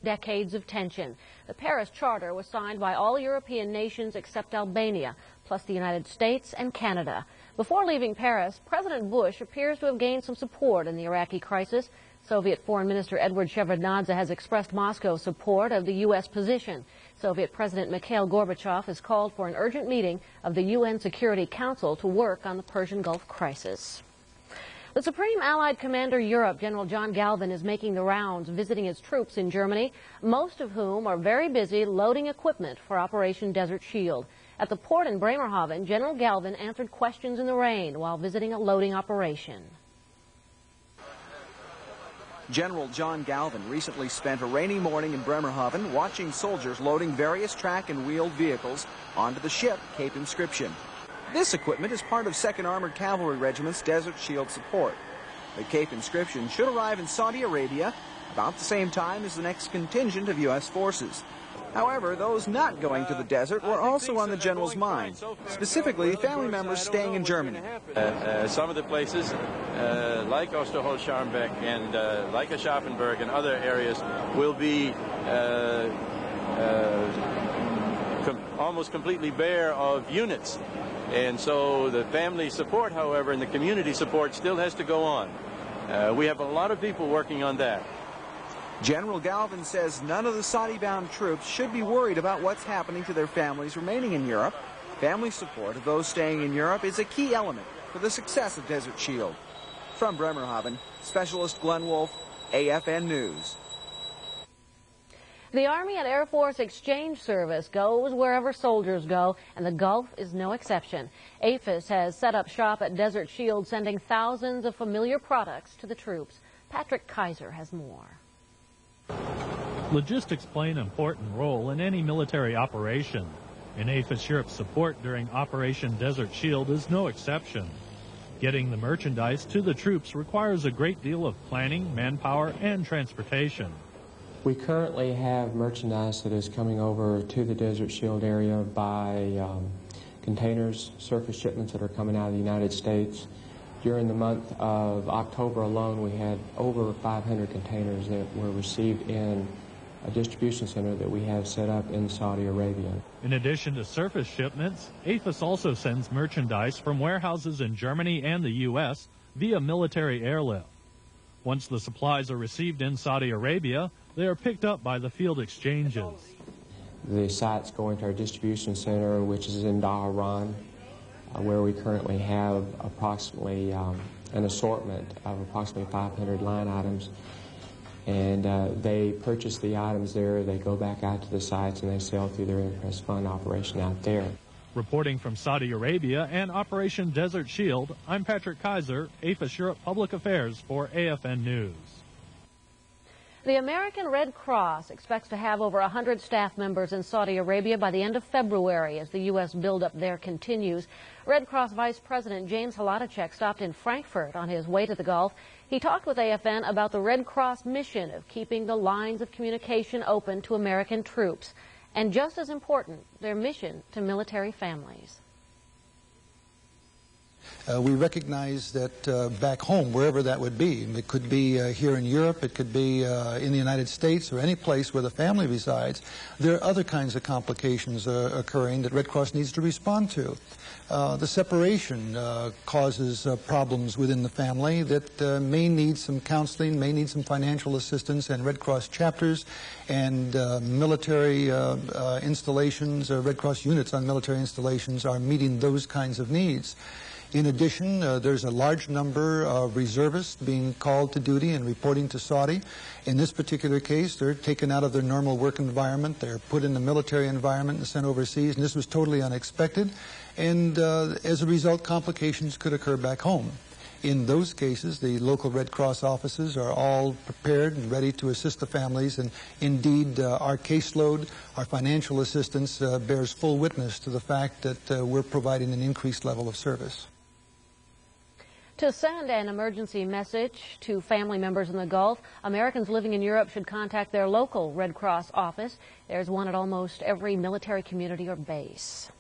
decades of tension. The Paris Charter was signed by all European nations except Albania, plus the United States and Canada. Before leaving Paris, President Bush appears to have gained some support in the Iraqi crisis. Soviet Foreign Minister Edward Shevardnadze has expressed Moscow's support of the U.S. position. Soviet President Mikhail Gorbachev has called for an urgent meeting of the UN Security Council to work on the Persian Gulf crisis. The Supreme Allied Commander Europe, General John Galvin, is making the rounds, visiting his troops in Germany, most of whom are very busy loading equipment for Operation Desert Shield. At the port in Bremerhaven, General Galvin answered questions in the rain while visiting a loading operation. General John Galvin recently spent a rainy morning in Bremerhaven watching soldiers loading various track and wheeled vehicles onto the ship Cape Inscription. This equipment is part of 2nd Armored Cavalry Regiment's Desert Shield support. The Cape Inscription should arrive in Saudi Arabia about the same time as the next contingent of U.S. forces. However, those not going to the desert were also on the general's mind, specifically family members staying in Germany. Some of the places, like Osterholz-Scharmbeck and like Aschaffenburg and other areas, will be almost completely bare of units. And so the family support, however, and the community support still has to go on. We have a lot of people working on that. General Galvin says none of the Saudi-bound troops should be worried about what's happening to their families remaining in Europe. Family support of those staying in Europe is a key element for the success of Desert Shield. From Bremerhaven, Specialist Glenn Wolf, AFN News. The Army and Air Force Exchange Service goes wherever soldiers go, and the Gulf is no exception. AFRTS has set up shop at Desert Shield, sending thousands of familiar products to the troops. Patrick Kaiser has more. Logistics play an important role in any military operation, and AFRTS Europe's support during Operation Desert Shield is no exception. Getting the merchandise to the troops requires a great deal of planning, manpower, and transportation. We currently have merchandise that is coming over to the Desert Shield area by containers, surface shipments that are coming out of the United States. During the month of October alone, we had over 500 containers that were received in a distribution center that we have set up in Saudi Arabia. In addition to surface shipments, AFRTS also sends merchandise from warehouses in Germany and the U.S. via military airlift. Once the supplies are received in Saudi Arabia, they are picked up by the field exchanges. The site's going to our distribution center, which is in Dhahran, where we currently have approximately an assortment of approximately 500 line items. And they purchase the items there, they go back out to the sites, and they sell through their interest fund operation out there. Reporting from Saudi Arabia and Operation Desert Shield, I'm Patrick Kaiser, AFRTS Europe Public Affairs for AFN News. The American Red Cross expects to have over 100 staff members in Saudi Arabia by the end of February as the U.S. buildup there continues. Red Cross Vice President James Hladecek stopped in Frankfurt on his way to the Gulf. He talked with AFN about the Red Cross mission of keeping the lines of communication open to American troops, and just as important, their mission to military families. We recognize that back home, wherever that would be, it could be here in Europe, it could be in the United States, or any place where the family resides, there are other kinds of complications occurring that Red Cross needs to respond to. The separation causes problems within the family that may need some counseling, may need some financial assistance, and Red Cross chapters and military installations, Red Cross units on military installations are meeting those kinds of needs. In addition, there's a large number of reservists being called to duty and reporting to Saudi. In this particular case, they're taken out of their normal work environment. They're put in the military environment and sent overseas, and this was totally unexpected. And as a result, complications could occur back home. In those cases, the local Red Cross offices are all prepared and ready to assist the families, and indeed our caseload, our financial assistance bears full witness to the fact that we're providing an increased level of service. To send an emergency message to family members in the Gulf, Americans living in Europe should contact their local Red Cross office. There's one at almost every military community or base.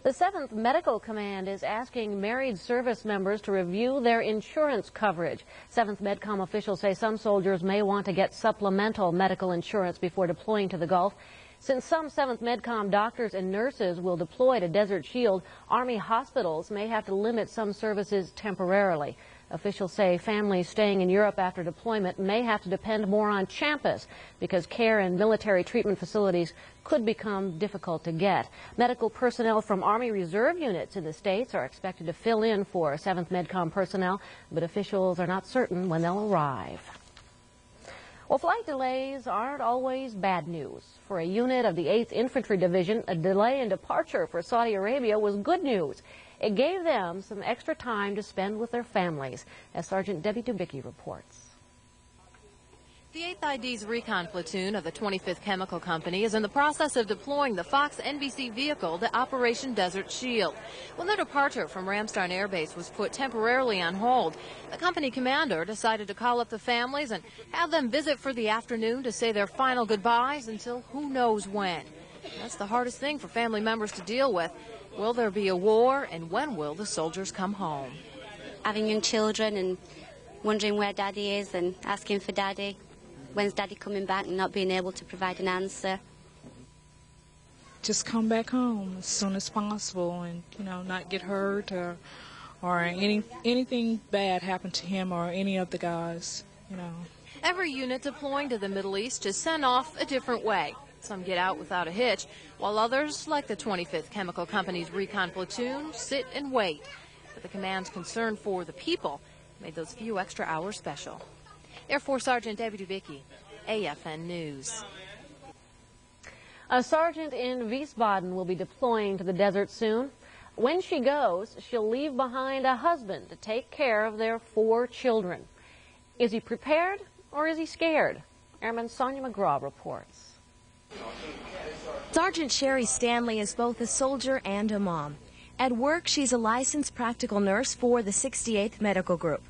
The 7th Medical Command is asking married service members to review their insurance coverage. 7th Medcom officials say some soldiers may want to get supplemental medical insurance before deploying to the Gulf. Since some 7th Medcom doctors and nurses will deploy to Desert Shield, Army hospitals may have to limit some services temporarily. Officials say families staying in Europe after deployment may have to depend more on campus because care in military treatment facilities could become difficult to get. Medical personnel from Army Reserve units in the States are expected to fill in for 7th Medcom personnel, but officials are not certain when they'll arrive. Well, flight delays aren't always bad news. For a unit of the 8th Infantry Division, a delay in departure for Saudi Arabia was good news. It gave them some extra time to spend with their families, as Sergeant Debbie Dubicki reports. The 8th ID's recon platoon of the 25th Chemical Company is in the process of deploying the Fox NBC vehicle to Operation Desert Shield. When their departure from Ramstein Air Base was put temporarily on hold, the company commander decided to call up the families and have them visit for the afternoon to say their final goodbyes until who knows when. That's the hardest thing for family members to deal with. Will there be a war, and when will the soldiers come home? Having young children and wondering where Daddy is and asking for Daddy. When's Daddy coming back, and not being able to provide an answer. Just come back home as soon as possible and, not get hurt or anything bad happen to him or any of the guys, Every unit deploying to the Middle East is sent off a different way. Some get out without a hitch, while others, like the 25th Chemical Company's recon platoon, sit and wait. But the command's concern for the people made those few extra hours special. Air Force Sergeant Debbie Dubicki, AFN News. A sergeant in Wiesbaden will be deploying to the desert soon. When she goes, she'll leave behind a husband to take care of their 4 children. Is he prepared or is he scared? Airman Sonia McGraw reports. Sergeant Sherri Stanley is both a soldier and a mom. At work, she's a licensed practical nurse for the 68th Medical Group.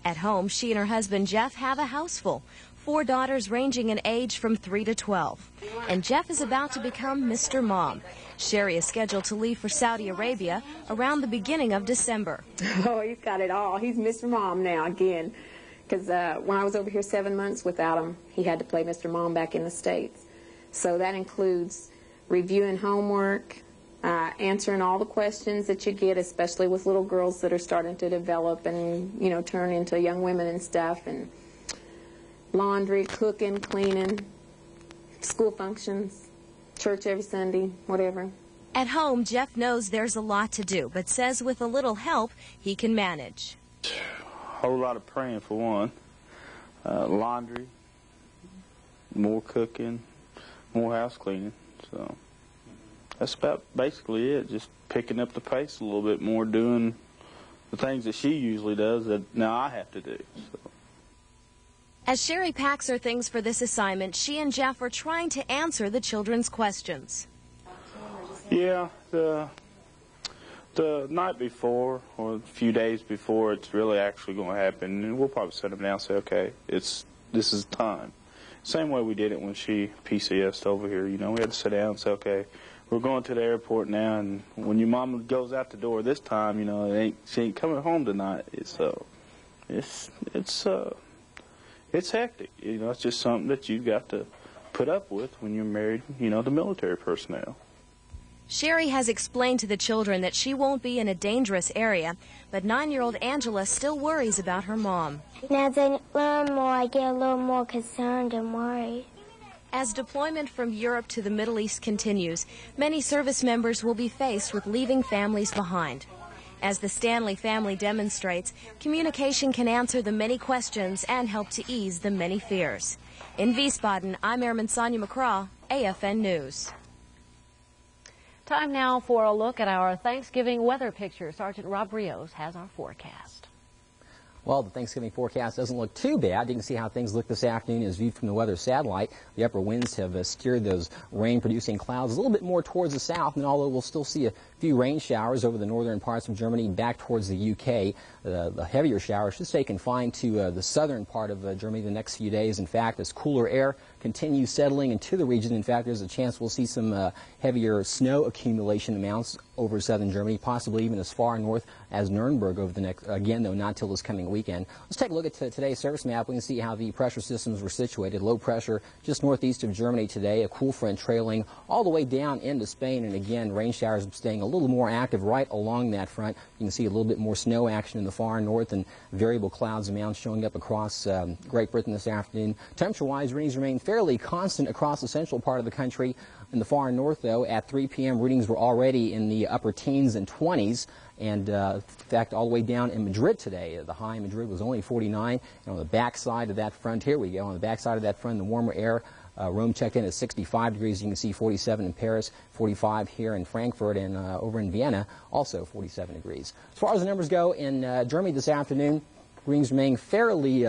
At home, she and her husband Jeff have a house full, 4 daughters ranging in age from 3 to 12. And Jeff is about to become Mr. Mom. Sherri is scheduled to leave for Saudi Arabia around the beginning of December. Oh, he's got it all. He's Mr. Mom now again. Because when I was over here 7 months without him, he had to play Mr. Mom back in the States. So that includes reviewing homework, answering all the questions that you get, especially with little girls that are starting to develop and, turn into young women and stuff, and laundry, cooking, cleaning, school functions, church every Sunday, whatever. At home, Jeff knows there's a lot to do, but says with a little help, he can manage. A whole lot of praying for one. Laundry, more cooking, more house cleaning. So that's about basically it, just picking up the pace a little bit more, doing the things that she usually does that now I have to do. So. As Sherri packs her things for this assignment, she and Jeff are trying to answer the children's questions. Yeah, the night before or a few days before it's really actually going to happen, and we'll probably sit them down and say, okay, this is time. Same way we did it when she PCS'd over here. We had to sit down and say, okay, we're going to the airport now, and when your mama goes out the door this time, she ain't coming home tonight. It's hectic. It's just something that you've got to put up with when you're married, to military personnel. Sherri has explained to the children that she won't be in a dangerous area, but 9-year-old Angela still worries about her mom. As I learn more, I get a little more concerned and worried. As deployment from Europe to the Middle East continues, many service members will be faced with leaving families behind. As the Stanley family demonstrates, communication can answer the many questions and help to ease the many fears. In Wiesbaden, I'm Airman Sonia McCraw, AFN News. Time now for a look at our Thanksgiving weather picture. Sergeant Rob Rios has our forecast. Well, the Thanksgiving forecast doesn't look too bad. You can see how things look this afternoon as viewed from the weather satellite. The upper winds have steered those rain-producing clouds a little bit more towards the south, and although we'll still see a few rain showers over the northern parts of Germany back towards the UK, the heavier showers should stay confined to the southern part of Germany the next few days. In fact, as cooler air continue settling into the region. In fact, there's a chance we'll see some heavier snow accumulation amounts over southern Germany, possibly even as far north as Nuremberg over the next, again, though, not till this coming weekend. Let's take a look at today's surface map. We can see how the pressure systems were situated. Low pressure just northeast of Germany today, a cool front trailing all the way down into Spain, and again, rain showers staying a little more active right along that front. You can see a little bit more snow action in the far north and variable clouds amounts showing up across Great Britain this afternoon. Temperature-wise, readings remain fairly constant across the central part of the country. In the far north, though, at 3 p.m., readings were already in the upper teens and 20s. And in fact, all the way down in Madrid today, the high in Madrid was only 49. And on the back side of that front, here we go, on the back side of that front, the warmer air, Rome checked in at 65 degrees. You can see 47 in Paris, 45 here in Frankfurt, and over in Vienna, also 47 degrees. As far as the numbers go, in Germany this afternoon, readings remain fairly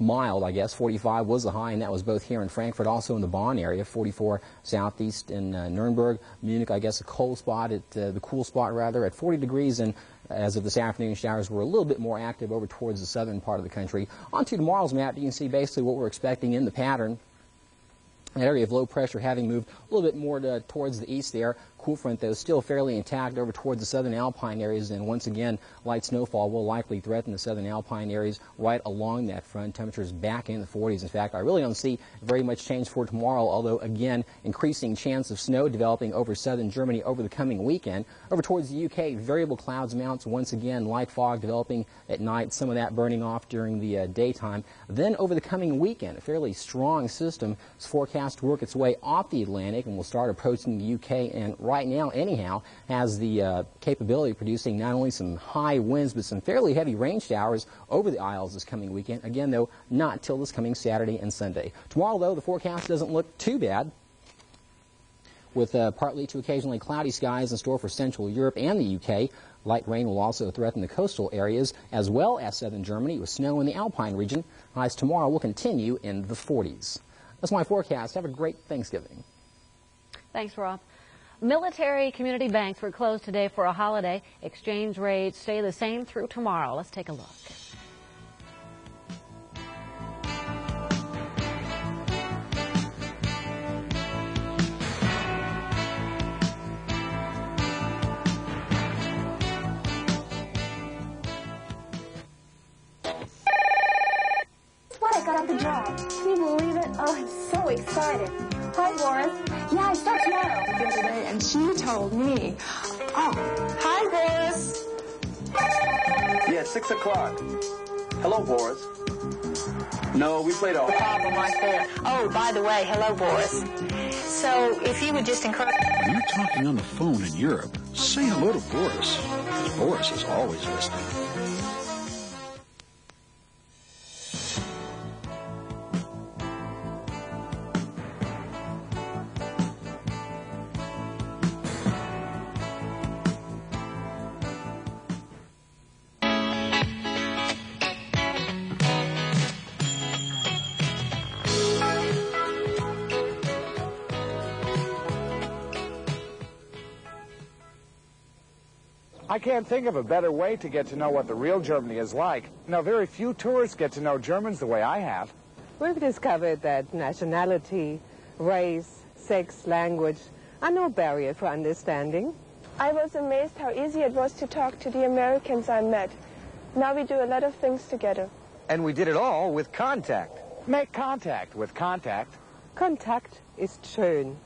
mild, I guess. 45 was the high, and that was both here in Frankfurt, also in the Bonn area. 44 southeast in Nuremberg. Munich, I guess, a cold spot at the cool spot rather at 40 degrees. And as of this afternoon, showers were a little bit more active over towards the southern part of the country. On to tomorrow's map, you can see basically what we're expecting in the pattern. That area of low pressure having moved a little bit more towards the east there. Cool front, though, still fairly intact over towards the southern alpine areas, and once again, light snowfall will likely threaten the southern alpine areas right along that front. Temperatures back in the 40s. In fact, I really don't see very much change for tomorrow, although, again, increasing chance of snow developing over southern Germany over the coming weekend. Over towards the UK, variable clouds amounts, once again, light fog developing at night, some of that burning off during the daytime. Then over the coming weekend, a fairly strong system is forecast to work its way off the Atlantic and will start approaching the UK, and right now, anyhow, has the capability of producing not only some high winds, but some fairly heavy rain showers over the Isles this coming weekend. Again, though, not till this coming Saturday and Sunday. Tomorrow, though, the forecast doesn't look too bad, with partly to occasionally cloudy skies in store for Central Europe and the UK. Light rain will also threaten the coastal areas, as well as southern Germany, with snow in the Alpine region. Highs tomorrow will continue in the 40s. That's my forecast. Have a great Thanksgiving. Thanks, Rob. Military community banks were closed today for a holiday. Exchange rates stay the same through tomorrow. Let's take a look. What? I got out the job. Can you believe it? Oh, I'm so excited. Hi, Boris. Yeah, I start tomorrow. The other day, and she told me. Oh, hi, Boris. Yeah, 6 o'clock. Hello, Boris. No, we played all. The problem right there. Oh, by the way, hello, Boris. So, if you would just encourage... When you're talking on the phone in Europe, say hello to Boris. Boris is always listening. I can't think of a better way to get to know what the real Germany is like. Now, very few tourists get to know Germans the way I have. We've discovered that nationality, race, sex, language are no barrier for understanding. I was amazed how easy it was to talk to the Americans I met. Now we do a lot of things together. And we did it all with contact. Make contact with Contact. Kontakt ist schön.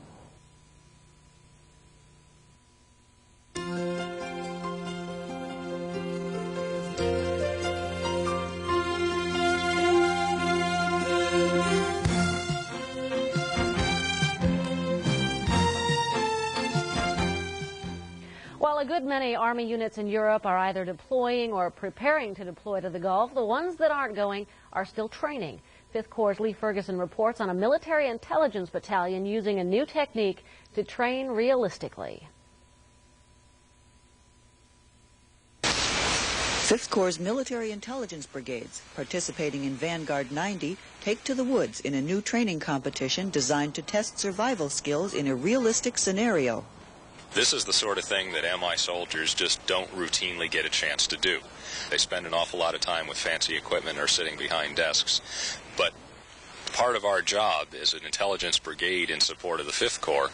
While a good many Army units in Europe are either deploying or preparing to deploy to the Gulf, the ones that aren't going are still training. 5th Corps' Lee Ferguson reports on a military intelligence battalion using a new technique to train realistically. 5th Corps' military intelligence brigades, participating in Vanguard 90, take to the woods in a new training competition designed to test survival skills in a realistic scenario. This is the sort of thing that MI soldiers just don't routinely get a chance to do. They spend an awful lot of time with fancy equipment or sitting behind desks. But Part of our job as an intelligence brigade in support of the 5th Corps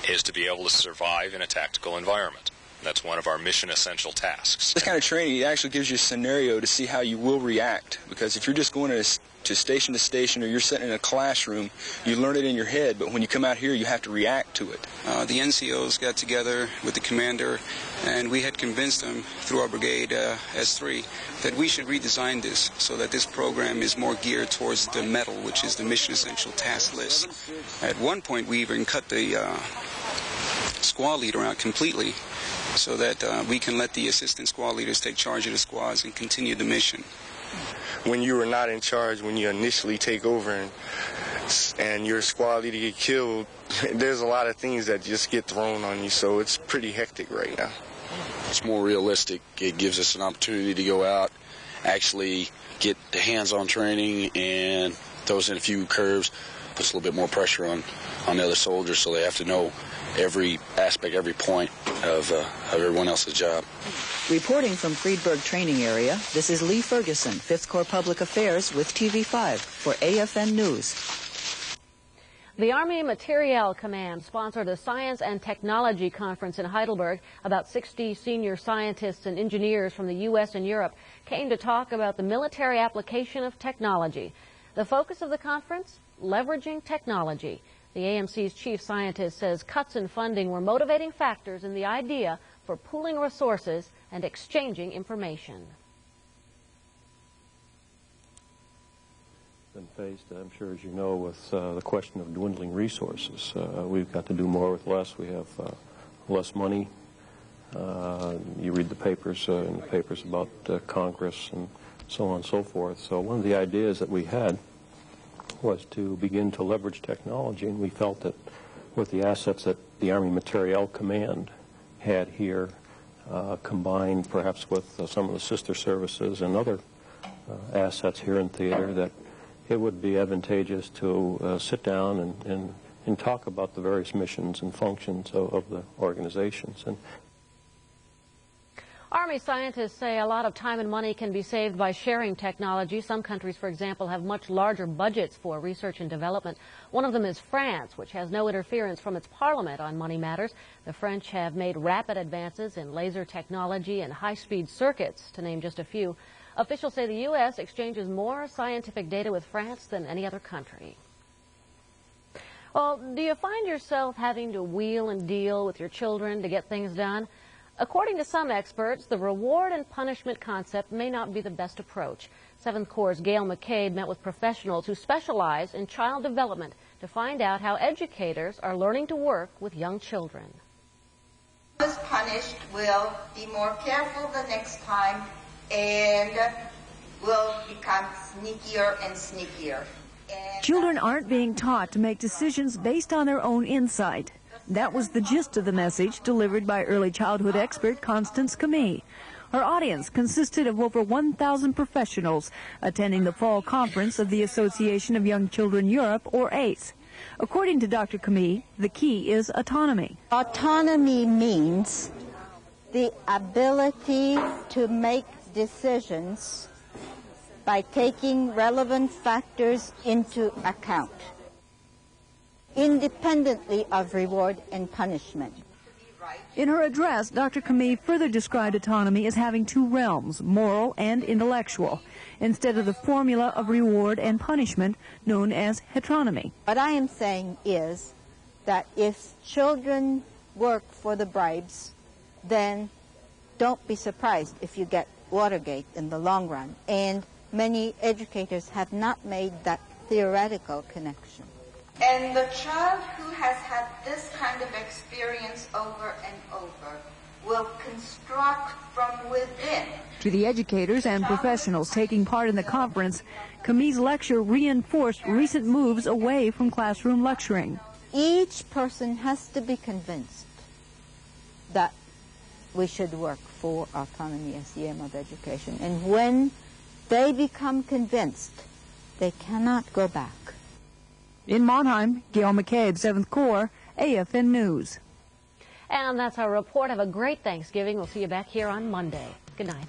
is to be able to survive in a tactical environment. That's one of our mission essential tasks. This kind of training actually gives you a scenario to see how you will react, because if you're just going to station or you're sitting in a classroom, you learn it in your head, but when you come out here you have to react to it. The NCOs got together with the commander, and we had convinced them through our brigade S3 that we should redesign this so that this program is more geared towards the METAL, which is the mission essential task list. At one point we even cut the squad leader out completely, so that we can let the assistant squad leaders take charge of the squads and continue the mission. When you are not in charge, when you initially take over and your squad leader get killed, there's a lot of things that just get thrown on you, so it's pretty hectic right now. It's more realistic. It gives us an opportunity to go out, actually get the hands-on training, and throws in a few curves, puts a little bit more pressure on the other soldiers, so they have to know every aspect, every point of everyone else's job. Reporting from Friedberg Training Area, this is Lee Ferguson, 5th Corps Public Affairs with TV5 for AFN News. The Army Materiel Command sponsored a science and technology conference in Heidelberg. About 60 senior scientists and engineers from the U.S. and Europe came to talk about the military application of technology. The focus of the conference? Leveraging technology. The AMC's chief scientist says cuts in funding were motivating factors in the idea for pooling resources and exchanging information. Been faced, I'm sure as you know, with the question of dwindling resources. We've got to do more with less. We have less money. You read the papers in the papers about Congress and so on and so forth. So one of the ideas that we had was to begin to leverage technology, and we felt that with the assets that the Army Materiel Command had here, combined perhaps with some of the sister services and other assets here in theater, that it would be advantageous to sit down and talk about the various missions and functions of the organizations. And Army scientists say a lot of time and money can be saved by sharing technology. Some countries, for example, have much larger budgets for research and development. One of them is France, which has no interference from its parliament on money matters. The French have made rapid advances in laser technology and high-speed circuits, to name just a few. Officials say the U.S. exchanges more scientific data with France than any other country. Well, do you find yourself having to wheel and deal with your children to get things done? According to some experts, the reward and punishment concept may not be the best approach. 7th Corps' Gail McCabe met with professionals who specialize in child development to find out how educators are learning to work with young children. Those punished will be more careful the next time and will become sneakier and sneakier. Children aren't being taught to make decisions based on their own insight. That was the gist of the message delivered by early childhood expert Constance Camille. Her audience consisted of over 1,000 professionals attending the fall conference of the Association of Young Children Europe, or ACE. According to Dr. Camille, the key is autonomy. Autonomy means the ability to make decisions by taking relevant factors into account, independently of reward and punishment. In her address, Dr. Camille further described autonomy as having two realms, moral and intellectual, instead of the formula of reward and punishment known as heteronomy. What I am saying is that if children work for the bribes, then don't be surprised if you get Watergate in the long run. And many educators have not made that theoretical connection. And the child who has had this kind of experience over and over will construct from within. To the educators and professionals taking part in the conference, Camille's lecture reinforced recent moves away from classroom lecturing. Each person has to be convinced that we should work for autonomy as the aim of education. And when they become convinced, they cannot go back. In Mannheim, Gail McCabe, 7th Corps, AFN News. And that's our report. Have a great Thanksgiving. We'll see you back here on Monday. Good night.